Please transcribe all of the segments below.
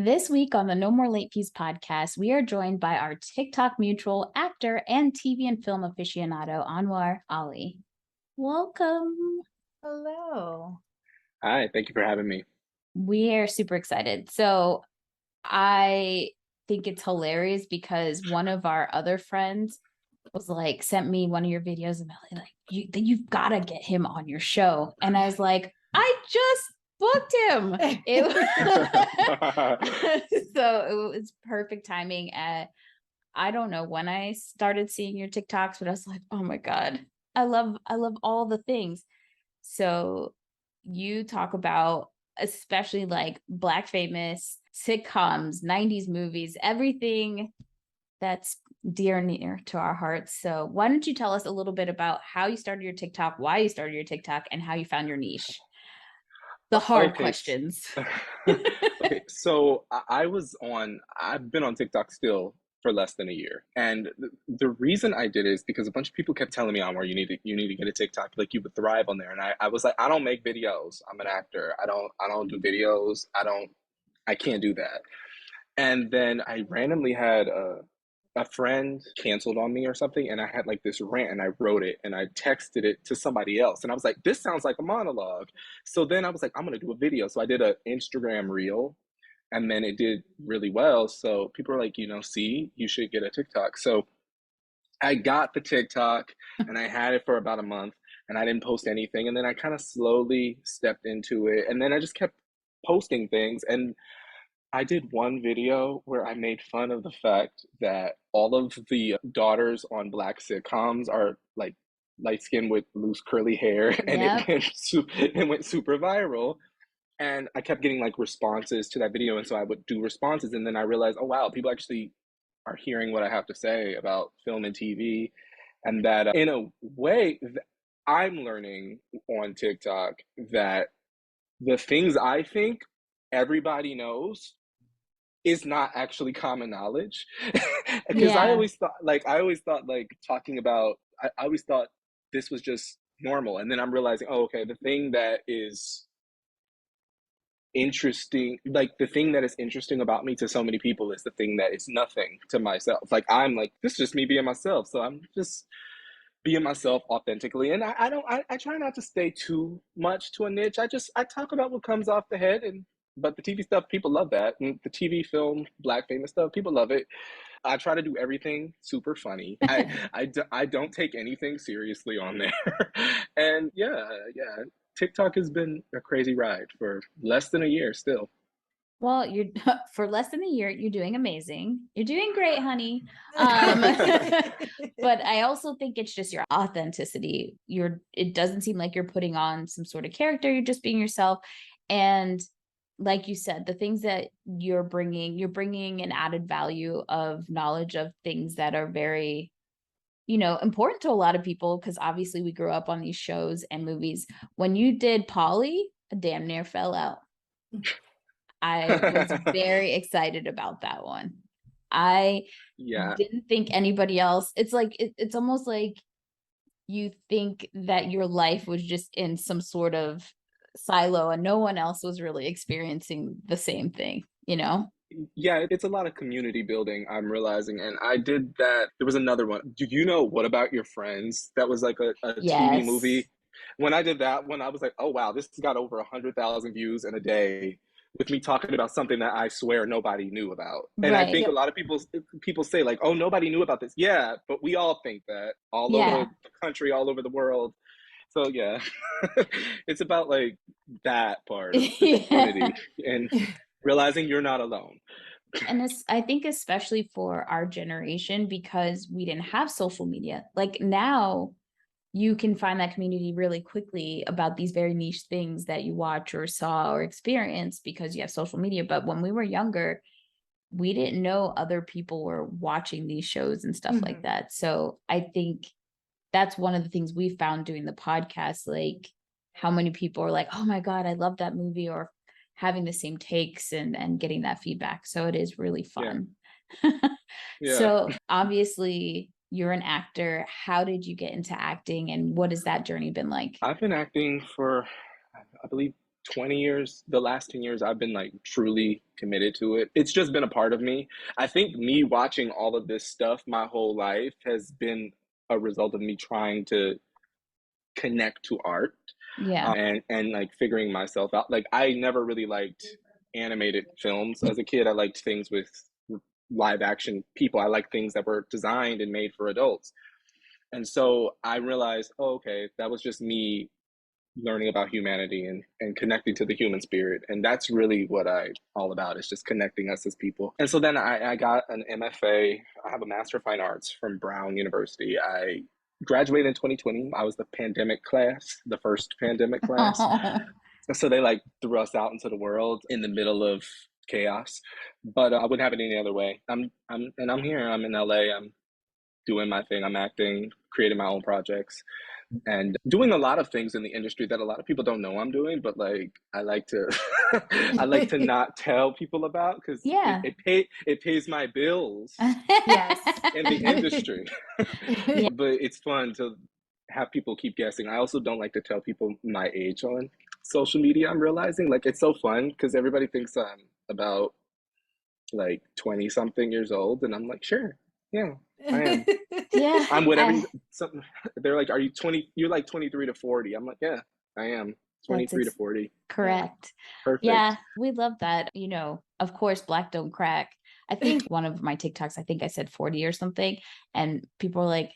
This week on the No More Late Fees podcast, we are joined by our TikTok mutual actor and TV and film aficionado, Anwar Ali. Welcome. Hello. Hi, thank you for having me. We are super excited. So I think it's hilarious because one of our other friends was like, sent me one of your videos and like, you've got to get him on your show. And I was like, I just booked him. So it was perfect timing. I don't know when I started seeing your TikToks, but I was like, oh my God, I love all the things. So you talk about especially like Black famous sitcoms, 90s movies, everything that's dear and near to our hearts. So why don't you tell us a little bit about how you started your TikTok, why you started your TikTok, and how you found your niche? The hard questions. Okay, so I've been on TikTok still for less than a year. And the reason I did it is because a bunch of people kept telling me, Anwar, you need to get a TikTok, like you would thrive on there. And I was like, I don't make videos. I'm an actor. I don't do videos. I can't do that. And then I randomly had a friend canceled on me or something, and I had like this rant, and I wrote it, and I texted it to somebody else, and I was like, "This sounds like a monologue." So then I was like, "I'm gonna do a video." So I did an Instagram reel, and then it did really well. So people were like, see, you should get a TikTok. So I got the TikTok, and I had it for about a month, and I didn't post anything, and then I kind of slowly stepped into it, and then I just kept posting things, and I did one video where I made fun of the fact that all of the daughters on Black sitcoms are like light skinned with loose curly hair, and Yep. it went super viral. And I kept getting like responses to that video, and so I would do responses, and then I realized, oh wow, people actually are hearing what I have to say about film and TV, and that in a way, I'm learning on TikTok that the things I think everybody knows is not actually common knowledge. Because Yeah. I always thought like talking about I always thought this was just normal, and then I'm realizing, oh okay, the thing that is interesting, like the thing that is interesting about me to so many people is the thing that is nothing to myself. Like I'm like, this is just me being myself, so I'm just being myself authentically. And I try not to stay too much to a niche. I talk about what comes off the head. And but the TV stuff, people love that. And the TV film Black famous stuff, people love it. I try to do everything super funny. I don't take anything seriously on there. And yeah, TikTok has been a crazy ride for less than a year still. Well, you're for less than a year, you're doing amazing. You're doing great, honey. But I also think it's just your authenticity. It doesn't seem like you're putting on some sort of character. You're just being yourself. And like you said, the things that you're bringing an added value of knowledge of things that are very, important to a lot of people because obviously we grew up on these shows and movies. When you did Polly, I damn near fell out. I was very excited about that one. I Yeah. didn't think anybody else. It's like it's almost like you think that your life was just in some sort of silo and no one else was really experiencing the same thing. Yeah, it's a lot of community building, I'm realizing. And I did that. There was another one. Do you know What About Your Friends? That was like a TV Yes. movie. When I did that one, I was like, oh wow, this has got over 100,000 views in a day with me talking about something that I swear nobody knew about. And I Right. think a lot of people say like, oh, nobody knew about this. Yeah, but we all think that all over Yeah. the country, all over the world. So yeah, it's about like that part of the Yeah. community and realizing you're not alone. And I think especially for our generation because we didn't have social media. Like now you can find that community really quickly about these very niche things that you watch or saw or experience because you have social media. But when we were younger, we didn't know other people were watching these shows and stuff like that. So I think that's one of the things we found doing the podcast, like how many people are like, oh my God, I love that movie, or having the same takes and getting that feedback. So it is really Yeah, fun. yeah. So obviously you're an actor. How did you get into acting and what has that journey been like? I've been acting for, I believe, 20 years, the last 10 years, I've been like truly committed to it. It's just been a part of me. I think me watching all of this stuff my whole life has been a result of me trying to connect to art, Yeah. and like figuring myself out. Like I never really liked animated films as a kid. I liked things with live action people. I like things that were designed and made for adults. And so I realized, oh, okay, that was just me learning about humanity and connecting to the human spirit. And that's really what I all about, is just connecting us as people. And so then I got an MFA. I have a Master of Fine Arts from Brown University. I graduated in 2020. I was the pandemic class, the first pandemic class. So they like threw us out into the world in the middle of chaos. But I wouldn't have it any other way. I'm here. I'm in LA. I'm doing my thing. I'm acting, creating my own projects, and doing a lot of things in the industry that a lot of people don't know I'm doing, but like I like to I like to not tell people about, because Yeah. it pays my bills Yes. in the industry. Yeah. But it's fun to have people keep guessing. I also don't like to tell people my age on social media. I'm realizing like it's so fun because everybody thinks I'm about like 20 something years old, and I'm like, sure, yeah, I am. Yeah. I'm whatever you, something. They're like, are you 20? You're like 23 to 40. I'm like, yeah, I am 23 to 40. Correct. Perfect. Yeah, we love that. Of course, Black don't crack. I think one of my TikToks, I think I said 40 or something, and people are like,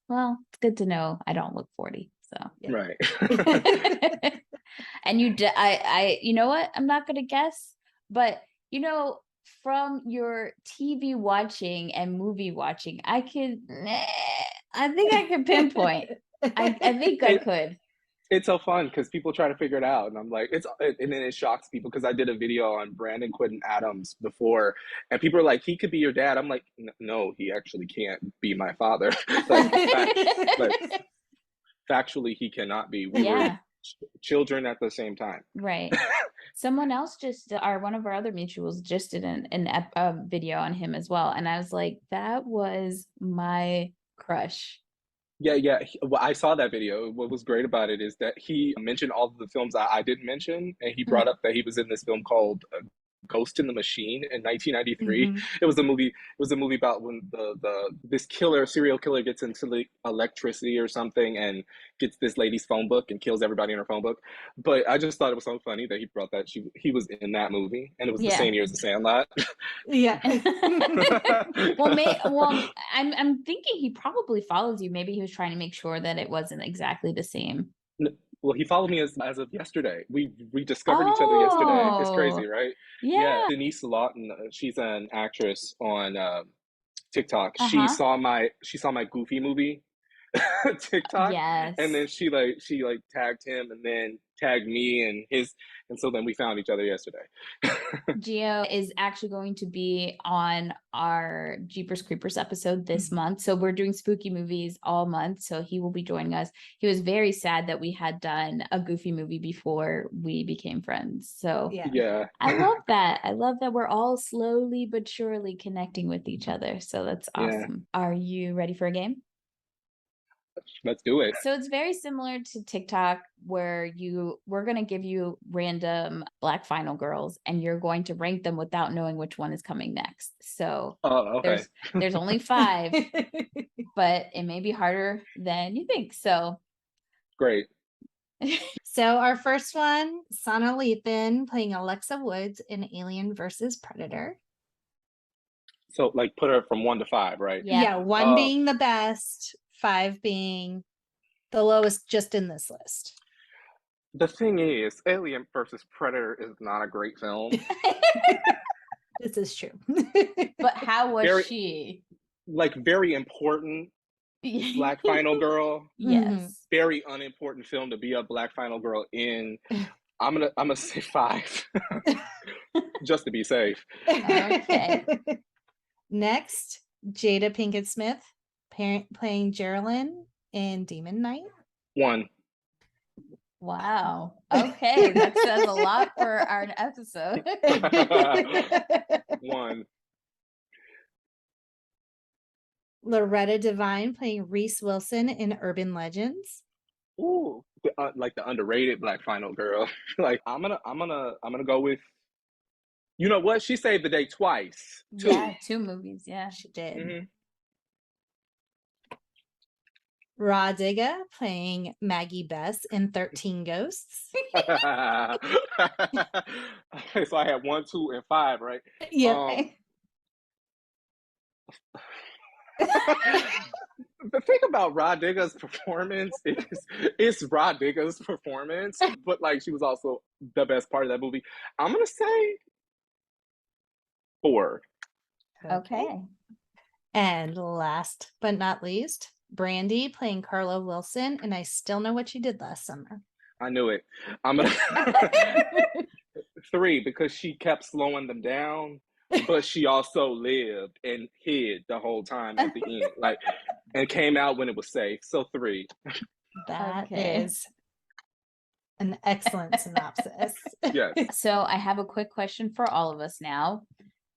well, it's good to know I don't look 40. So Right. and you know what? I'm not gonna guess, but from your TV watching and movie watching, I think I could pinpoint. I think I could. It's so fun because people try to figure it out, and I'm like, and then it shocks people because I did a video on Brandon Quinton Adams before, and people are like, he could be your dad. I'm like, no, he actually can't be my father. like, factually, he cannot be. We were children at the same time. Right. Someone else one of our other mutuals just did a video on him as well. And I was like, that was my crush. Yeah. Well, I saw that video. What was great about it is that he mentioned all of the films I didn't mention, and he brought up that he was in this film called Ghost in the Machine in 1993. Mm-hmm. It was a movie. It was a movie about when this serial killer gets into the electricity or something and gets this lady's phone book and kills everybody in her phone book. But I just thought it was so funny that he brought that. He was in that movie, and it was the same year as The Sandlot. Yeah. Well, I'm thinking he probably follows you. Maybe he was trying to make sure that it wasn't exactly the same. Well, he followed me as of yesterday. We discovered each other yesterday. It's crazy, right? Yeah. Denise Lawton, she's an actress on TikTok. Uh-huh. She saw my Goofy movie TikTok. Yes. And then she tagged him and then tagged me, and so then we found each other yesterday. Gio is actually going to be on our Jeepers Creepers episode this month. So we're doing spooky movies all month. So he will be joining us. He was very sad that we had done a Goofy movie before we became friends. So yeah. I love that. I love that we're all slowly but surely connecting with each other. So that's awesome. Yeah. Are you ready for a game? Let's do it. So it's very similar to TikTok, where we're going to give you random Black final girls and you're going to rank them without knowing which one is coming next. So okay. there's only 5, but it may be harder than you think. So great. So our first one, Sana Lathan playing Alexa Woods in Alien versus Predator. So like put her from 1 to 5, right? Yeah, 1 being the best, 5 being the lowest just in this list. The thing is, Alien versus Predator is not a great film. This is true. But how was she? Like very important Black final girl. Yes. Very unimportant film to be a Black final girl in. I'm gonna say 5. Just to be safe. Okay. Next, Jada Pinkett Smith playing Geraldine in Demon Knight. 1. Wow. Okay, that says a lot for our episode. 1. Loretta Devine playing Reese Wilson in Urban Legends. Ooh, like the underrated black final girl. Like I'm gonna go with, you know what? She saved the day twice, too. Yeah, 2 movies, yeah. She did. Hmm. Radiga playing Maggie Bess in 13 Ghosts. Okay, so I had 1, 2, and 5, right? Yep. Um, the thing about Rod Digger's performance is it's Rod Digger's performance, but like she was also the best part of that movie. I'm gonna say 4. Okay. And last but not least, Brandy playing Carla Wilson, and I Still Know What You Did Last Summer. I knew it. I'm gonna 3 because she kept slowing them down, but she also lived and hid the whole time at the end, like, and came out when it was safe. So 3. That Okay. is an excellent synopsis. Yes. So I have a quick question for all of us now.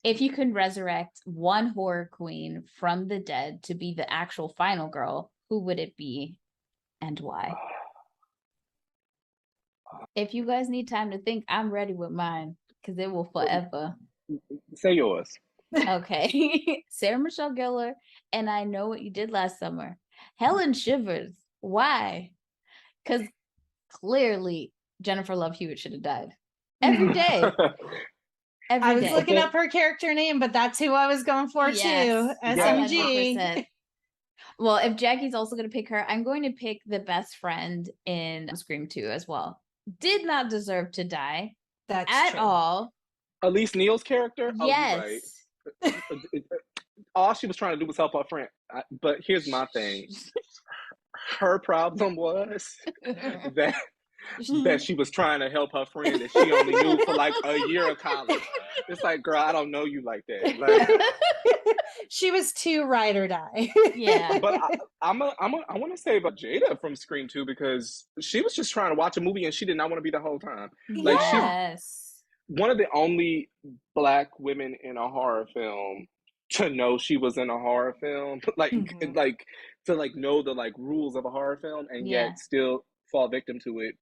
If you could resurrect one horror queen from the dead to be the actual final girl, who would it be and why? If you guys need time to think, I'm ready with mine because it will forever. Say yours. Okay. Sarah Michelle Gellar, and I Know What You Did Last Summer. Helen Shivers. Why? Because clearly Jennifer Love Hewitt should have died. Every day. Every I was day. looking up her character name, but that's who I was going for Yes. too. SMG. 100%. Well, if Jackie's also going to pick her, I'm going to pick the best friend in Scream 2 as well. Did not deserve to die That's at true. all. Elise Neal's character? Yes. Oh, you're right. All she was trying to do was help her friend. But here's my thing. Her problem was that she was trying to help her friend that she only knew for like a year of college. It's like, girl, I don't know you like that. Like, She was too ride or die. Yeah. but I want to say about Jada from Scream 2 because she was just trying to watch a movie and she did not want to be the whole time. Like Yes. one of the only black women in a horror film to know she was in a horror film, like Mhm. like to like know the like rules of a horror film and Yeah. yet still fall victim to it.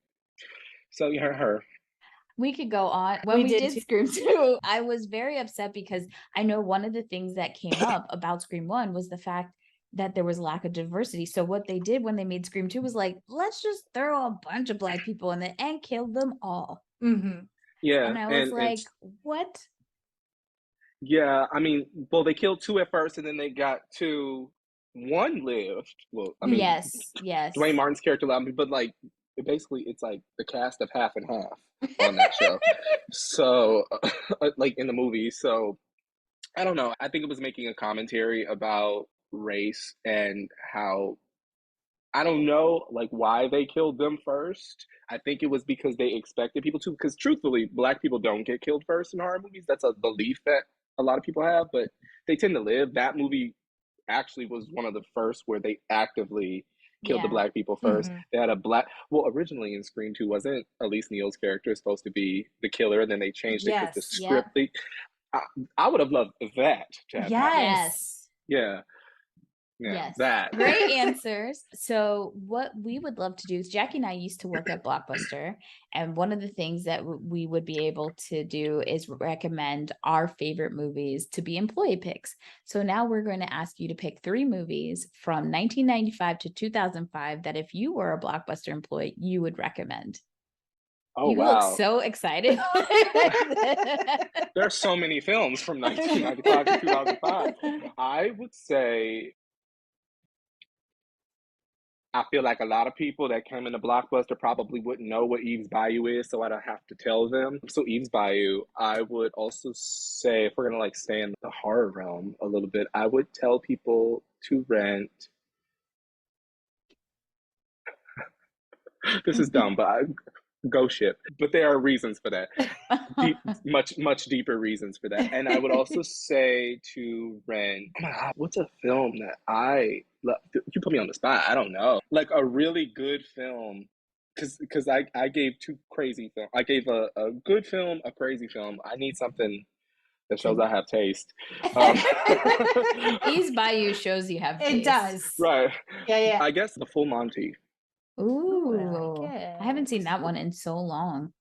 So yeah, her. We could go on. When We we did did too. Scream 2, I was very upset because I know one of the things that came up about Scream 1 was the fact that there was lack of diversity. So what they did when they made Scream 2 was like, let's just throw a bunch of black people in it and kill them all. Mm-hmm. Yeah, And I was and like, what? yeah, I mean, well, they killed 2 at first, and then they got 2. 1 lived. Well, I mean, Yes, yes. Dwayne Martin's character loved me, but like, basically, it's like the cast of half and half on that show. So, like in the movie. So, I don't know. I think it was making a commentary about race and how I don't know like why they killed them first. I think it was because they expected people to, because truthfully, black people don't get killed first in horror movies. That's a belief that a lot of people have, but they tend to live. That movie actually was one of the first where they actively killed the Yeah. black people 1st. Mhm. They had a black, well, originally in Scream 2, wasn't Elise Neal's character supposed to be the killer? And then they changed it because the Yes. Yep. script, I would have loved that to have happened. Yes. Yeah. Yeah, Yes. that. Great answers. So what we would love to do is Jackie and I used to work at Blockbuster, and one of the things that we would be able to do is recommend our favorite movies to be employee picks. So now we're going to ask you to pick 3 movies from 1995 to 2005 that if you were a Blockbuster employee, you would recommend. Oh, You wow. look so excited. There are so many films from 1995 to 2005. I would say I feel like a lot of people that came into Blockbuster probably wouldn't know what Eve's Bayou is, so I don't have to tell them. So Eve's Bayou, I would also say, if we're gonna like stay in the horror realm a little bit, I would tell people to rent. This is dumb, but Ghost Ship. But there are reasons for that. Much deeper reasons for that. And I would also say to rent. Oh my God, what's a film that I love? You put me on the spot. I don't know. Like a really good film. Because I gave 2 crazy films. I gave a good film, a crazy film. I need something that shows I have taste. Eve's Bayou shows you have taste. It does. Right. Yeah. I guess the Full Monty. Ooh, I Ooh, like I haven't seen it. that one in so long.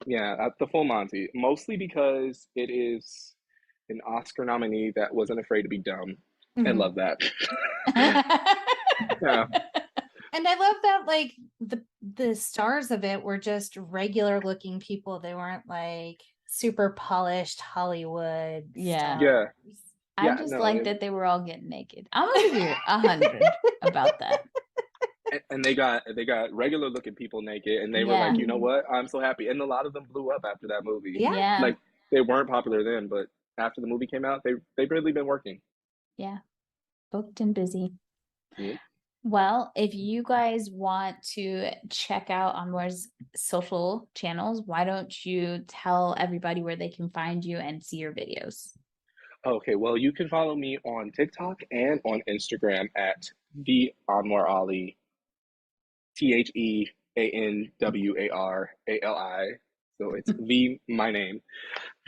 Yeah, the full Monty. Mostly because it is an Oscar nominee that wasn't afraid to be dumb. I Mhm. love that. Yeah, And I love that like the stars of it were just regular looking people. They weren't like super polished Hollywood Yeah. yeah, stars. I yeah. just No, like that they were all getting naked. I'm gonna give you 100 about that. and they got regular looking people naked, and they were like, Yeah. you know what? I'm so happy. And a lot of them blew up after that movie. Yeah. Yeah. Like they weren't popular then, but after the movie came out, they've really been working. Yeah. Booked and busy. Yeah. Well, if you guys want to check out Anwar's social channels, why don't you tell everybody where they can find you and see your videos? Okay, well, you can follow me on TikTok and on Instagram at TheAnwarAli, TheAnwarAli. So it's my name.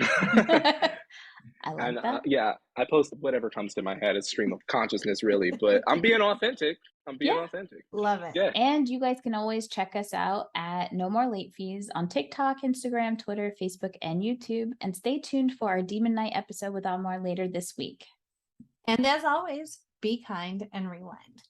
I like And that. yeah, I post whatever comes to my head. It's stream of consciousness, really. But I'm being authentic. I'm being Yeah. authentic. Love it. Yeah. And you guys can always check us out at No More Late Fees on TikTok, Instagram, Twitter, Facebook, and YouTube. And stay tuned for our Demon Night episode with Anwar later this week. And as always, be kind and rewind.